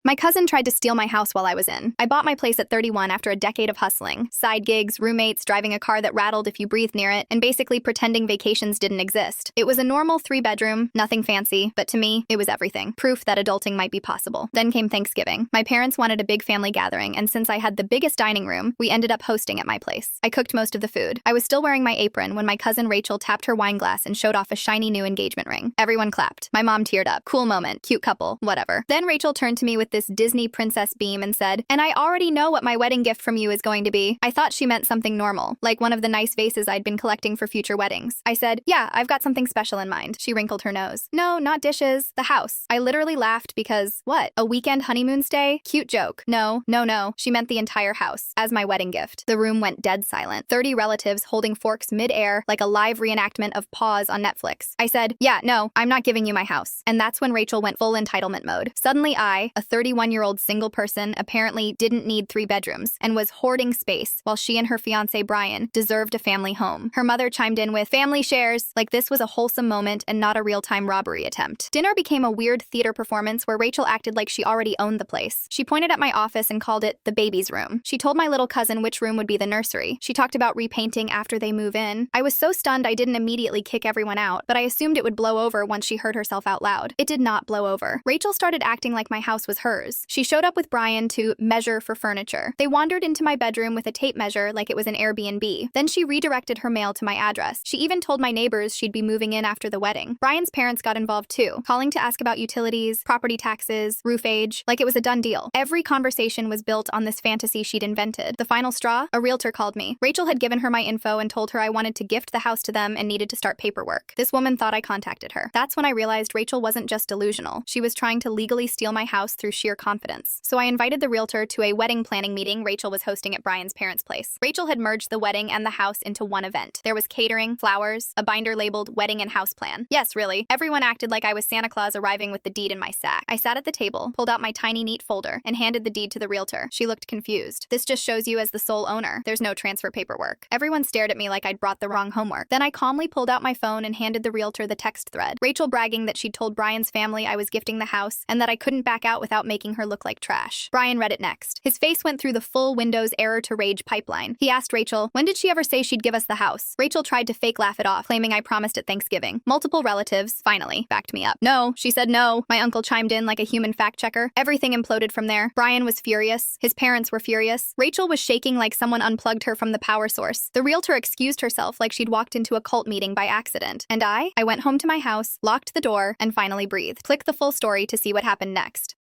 My cousin tried to steal my house while I was in. I bought my place at 31 after a decade of hustling. Side gigs, roommates, driving a car that rattled if you breathed near it, and basically pretending vacations didn't exist. It was a normal 3-bedroom, nothing fancy, but to me, it was everything. Proof that adulting might be possible. Then came Thanksgiving. My parents wanted a big family gathering, and since I had the biggest dining room, we ended up hosting at my place. I cooked most of the food. I was still wearing my apron when my cousin Rachel tapped her wine glass and showed off a shiny new engagement ring. Everyone clapped. My mom teared up. Cool moment, cute couple, whatever. Then Rachel turned to me with this Disney princess beam and said, "And I already know what my wedding gift from you is going to be." I thought she meant something normal, like one of the nice vases I'd been collecting for future weddings. I said, "Yeah, I've got something special in mind." She wrinkled her nose. "No, not dishes, the house." I literally laughed because, what, a weekend honeymoon stay? Cute joke. No. She meant the entire house as my wedding gift. The room went dead silent. 30 relatives holding forks mid-air like a live reenactment of Pause on Netflix. I said, "Yeah, no, I'm not giving you my house." And that's when Rachel went full entitlement mode. Suddenly I, a 31-year-old single person, apparently didn't need 3 bedrooms and was hoarding space while she and her fiancé Brian deserved a family home. Her mother chimed in with, "Family shares," like this was a wholesome moment and not a real-time robbery attempt. Dinner became a weird theater performance where Rachel acted like she already owned the place. She pointed at my office and called it the baby's room. She told my little cousin which room would be the nursery. She talked about repainting after they move in. I was so stunned I didn't immediately kick everyone out, but I assumed it would blow over once she heard herself out loud. It did not blow over. Rachel started acting like my house was hers. She showed up with Brian to measure for furniture. They wandered into my bedroom with a tape measure like it was an Airbnb. Then she redirected her mail to my address. She even told my neighbors she'd be moving in after the wedding. Brian's parents got involved too, calling to ask about utilities, property taxes, roof age, like it was a done deal. Every conversation was built on this fantasy she'd invented. The final straw? A realtor called me. Rachel had given her my info and told her I wanted to gift the house to them and needed to start paperwork. This woman thought I contacted her. That's when I realized Rachel wasn't just delusional. She was trying to legally steal my house through sheer confidence. So I invited the realtor to a wedding planning meeting Rachel was hosting at Brian's parents' place. Rachel had merged the wedding and the house into one event. There was catering, flowers, a binder labeled wedding and house plan. Yes, really. Everyone acted like I was Santa Claus arriving with the deed in my sack. I sat at the table, pulled out my tiny neat folder, and handed the deed to the realtor. She looked confused. "This just shows you as the sole owner. There's no transfer paperwork." Everyone stared at me like I'd brought the wrong homework. Then I calmly pulled out my phone and handed the realtor the text thread. Rachel bragging that she'd told Brian's family I was gifting the house and that I couldn't back out without making her look like trash. Brian read it next. His face went through the full Windows error to rage pipeline. He asked Rachel, "When did she ever say she'd give us the house?" Rachel tried to fake laugh it off, claiming I promised at Thanksgiving. Multiple relatives, finally, backed me up. "No," she said, "no." My uncle chimed in like a human fact checker. Everything imploded from there. Brian was furious. His parents were furious. Rachel was shaking like someone unplugged her from the power source. The realtor excused herself like she'd walked into a cult meeting by accident. And I went home to my house, locked the door, and finally breathed. Click the full story to see what happened next.